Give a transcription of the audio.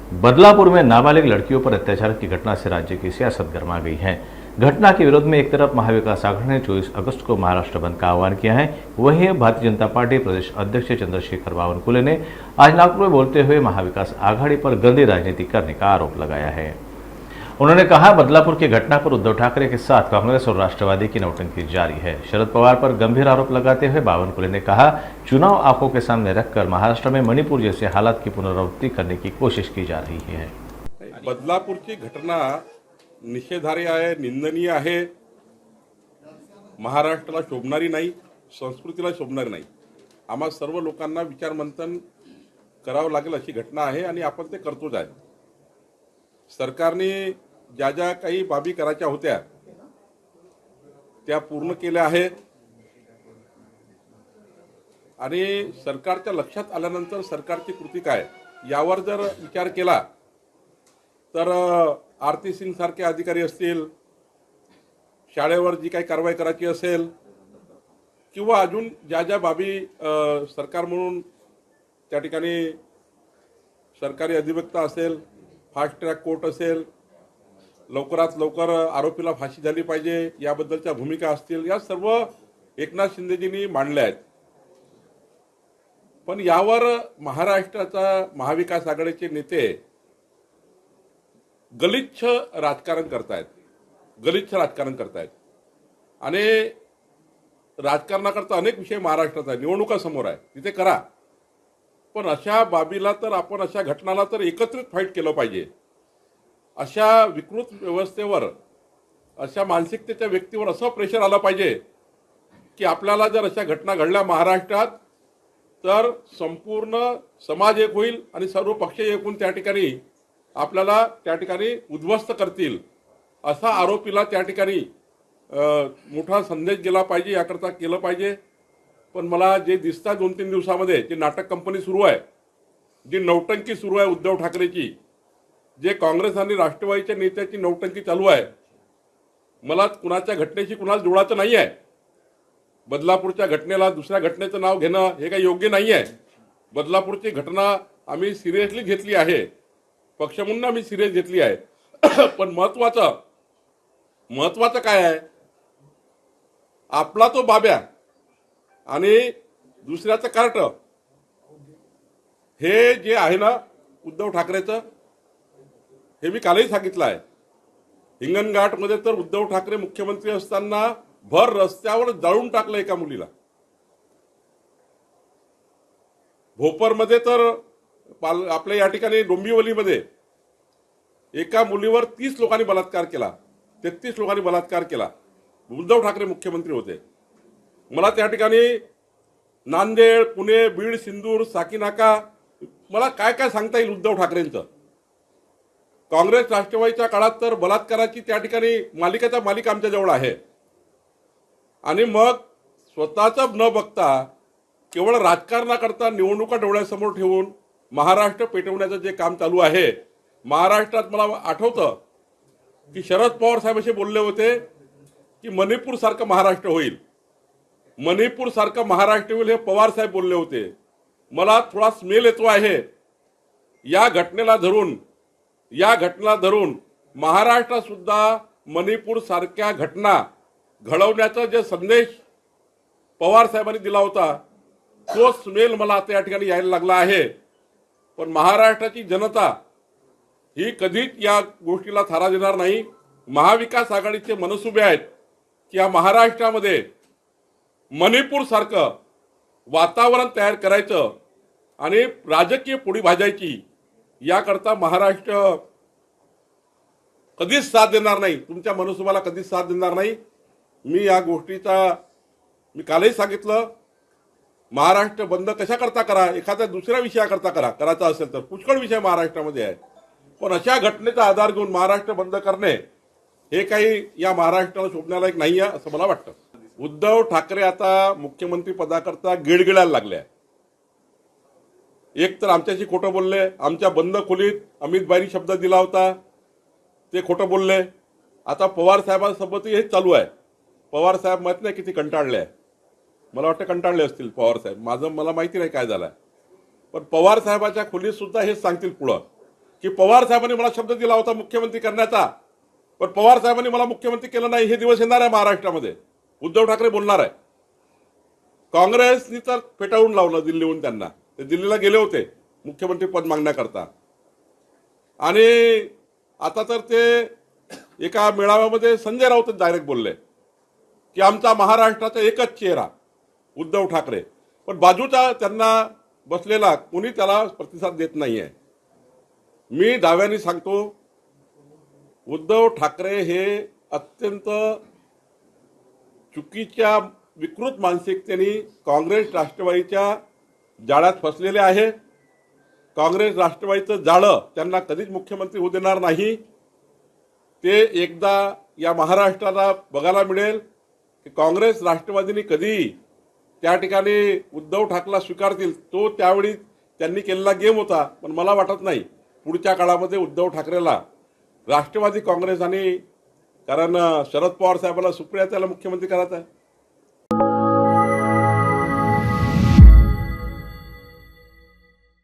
बदलापुर में नाबालिग लड़कियों पर अत्याचार की घटना से राज्य की सियासत गर्मा गई है। घटना के विरोध में एक तरफ महाविकास आघाड़ी ने 24 अगस्त को महाराष्ट्र बंद का आह्वान किया है, वहीं भारतीय जनता पार्टी प्रदेश अध्यक्ष चंद्रशेखर बावनकुले ने आज नागपुर में बोलते हुए महाविकास आघाड़ी पर गंदी राजनीति करने का आरोप लगाया है। उन्होंने कहा, बदलापुर की घटना पर उद्धव ठाकरे के साथ कांग्रेस और राष्ट्रवादी की नौटंकी जारी है। शरद पवार पर गंभीर आरोप लगाते हुए बावनकुले ने कहा, चुनाव आंखों के सामने रखकर महाराष्ट्र में मणिपुर जैसे हालात की पुनरावृत्ति करने की कोशिश की जा रही है। बदलापूरची घटना निषेधार्ह आहे, निंदनीय आहे, महाराष्ट्राला शोभणारी नाही, संस्कृतीला शोभणारी नाही। आम्हा सर्व लोकांना विचार मंथन करावं लागेल अशी घटना आहे आणि आपण ते करतोच आहे। सरकारने ज्या ज्या काही बाबी करायच्या होत्या त्या पूर्ण केल्या आहेत आणि सरकारच्या लक्षात आल्यानंतर सरकारची कृती काय यावर जर विचार केला तर आरती सिंग सारखे अधिकारी असतील, शाळेवर जी काही कारवाई करायची असेल किंवा अजून ज्या ज्या बाबी सरकार म्हणून त्या ठिकाणी सरकारी अधिवक्ता असेल, फास्ट ट्रॅक कोर्ट असेल, लवकरात लवकर आरोपीला फाशी झाली पाहिजे याबद्दलच्या भूमिका असतील, या सर्व एकनाथ शिंदेजींनी मांडल्या आहेत। पण यावर महाराष्ट्राचा महाविकास आघाडीचे नेते गलिच्छ राजकारण करतायत आणि राजकारणाकरता अनेक विषय महाराष्ट्रात आहे, निवडणुका समोर आहे, तिथे करा, पण अशा बाबीला तर आपण अशा घटनाला तर एकत्रित फाईट केलं पाहिजे। अशा विकृत व्यवस्थेवर, अशा मानसिकतेच्या व्यक्तीवर असं प्रेशर आलं पाहिजे की आपल्याला जर अशा घटना घडल्या महाराष्ट्रात तर संपूर्ण समाज एक होईल आणि सर्व पक्ष एक होऊन त्या ठिकाणी आपल्याला त्या ठिकाणी उद्ध्वस्त करतील, असा आरोपीला त्या ठिकाणी मोठा संदेश गेला पाहिजे, याकरता केलं पाहिजे। पण मला जे दिसतं 2-3 दिवसामध्ये जे नाटक कंपनी सुरू आहे, जी नौटंकी सुरू आहे उद्धव ठाकरेची, जे काँग्रेस आणि राष्ट्रवादीच्या नेत्याची नौटंकी चालू आहे, मला कुणाच्या घटनेशी कुणाला जोडायचं नाही आहे। बदलापूरच्या घटनेला दुसऱ्या घटनेचं नाव घेणं हे काही योग्य नाही आहे। बदलापूरची घटना आम्ही सिरियसली घेतली आहे, पक्ष म्हणून आम्ही सिरियस घेतली आहे। पण महत्वाचं काय आहे, आपला तो बाब्या आणि दुसऱ्याचं कार्ट, हे जे आहे ना उद्धव ठाकरेचं, हे मी कालही सांगितलं आहे। हिंगणघाटमध्ये तर उद्धव ठाकरे मुख्यमंत्री असताना भर रस्त्यावर जाळून टाकलं एका मुलीला। भोपरमध्ये तर आपल्या या ठिकाणी डोंबिवलीमध्ये एका मुलीवर 30 लोकांनी बलात्कार केला, 33 लोकांनी बलात्कार केला, उद्धव ठाकरे मुख्यमंत्री होते। मला त्या ठिकाणी नांदेड, पुणे, बीड, सिंदूर, साकीनाका, मला काय काय सांगता येईल उद्धव ठाकरेंचं। काँग्रेस राष्ट्रवादीच्या काळात तर बलात्काराची त्या ठिकाणी मालिकेचा मालिका आमच्या जवळ आहे आणि मग स्वतःचं न बघता केवळ राजकारणाकरता निवडणुका डोळ्यासमोर ठेवून महाराष्ट्र पेटवण्याचं जे काम चालू आहे। महाराष्ट्रात मला आठवतं की शरद पवार साहेब असे बोलले होते की मणिपूर सारखं महाराष्ट्र होईल, मणिपूर सारखं महाराष्ट्र होईल, हे पवार साहेब बोलले होते। मला थोडा स्मेल येतो आहे या घटनेला धरून महाराष्ट्रात सुद्धा मणिपूर सारख्या घटना घडवण्याचा जे संदेश पवार साहेबांनी दिला होता, तो स्मेल मला आता या ठिकाणी यायला लागला आहे। पण महाराष्ट्राची जनता ही कधीच या गोष्टीला थारा देणार नाही। महाविकास आघाडीचे मनसुबे आहेत की या महाराष्ट्रामध्ये मणिपूर सारखं वातावरण तयार करायचं आणि राजकीय पोळी भाजायची, याकरता महाराष्ट्र कधीच साथ देणार नाही, तुमच्या मनसुबाला कधीच साथ देणार नाही। मी या गोष्टीचा मी कालही सांगितलं, महाराष्ट्र बंद कशा करता करा, एखाद्या दुसऱ्या विषयाकरता करायचा असेल तर पुष्कळ विषय महाराष्ट्रामध्ये आहे, पण अशा घटनेचा आधार घेऊन महाराष्ट्र बंद करणे हे काही या महाराष्ट्राला शोभण्यालायक नाही आहे असं मला वाटतं। उद्धव ठाकरे आता मुख्यमंत्री पदाकरता गिळगिळायला लागले। एक तर आमच्याशी खोटं बोलले, आमच्या बंद खोलीत अमितभाईंनी शब्द दिला होता ते खोटं बोलले। आता पवार साहेबांसोबतही हेच चालू आहे। पवार साहेब माहित नाही किती कंटाळले आहे, मला वाटतं कंटाळले असतील पवार साहेब, मला माहिती नाही काय झालंय, पण पवार साहेबाच्या खोलीत सुद्धा हेच सांगतील पुढं की पवार साहेबांनी मला शब्द दिला होता मुख्यमंत्री करण्याचा, पण पवार साहेबांनी मला मुख्यमंत्री केलं नाही. हे दिवस येणार आहे महाराष्ट्रामध्ये. उद्धव ठाकरे बोलणार आहे. काँग्रेसनी तर फेटाळून लावलं दिल्लीहून त्यांना. ते दिल्लीला गेले होते मुख्यमंत्री पद मागण्याकरता, आणि आता तर ते एका मेळाव्यामध्ये संजय राऊत डायरेक्ट बोलले की आमचा महाराष्ट्राचा एकच चेहरा उद्धव ठाकरे. पण बाजूचा त्यांना बसलेला कोणी त्याला प्रतिसाद देत नाहीये. मी दाव्याने सांगतो, उद्धव ठाकरे हे अत्यंत चुकीच्या विकृत मानसिकतेने काँग्रेस राष्ट्रवादीच्या जाळ्यात फसलेले आहे. काँग्रेस राष्ट्रवादीचं जाळं त्यांना कधीच मुख्यमंत्री होऊ देणार नाही. ते एकदा या महाराष्ट्राला बघायला मिळेल की काँग्रेस राष्ट्रवादीने कधी त्या ठिकाणी उद्धव ठाकरेला स्वीकारतील. तो त्यावेळी त्यांनी केलेला गेम होता. पण मला वाटत नाही पुढच्या काळामध्ये उद्धव ठाकरेला राष्ट्रवादी काँग्रेस आणि, कारण शरद पवार साहेबांना सुप्रिया त्याला मुख्यमंत्री करायचं आहे,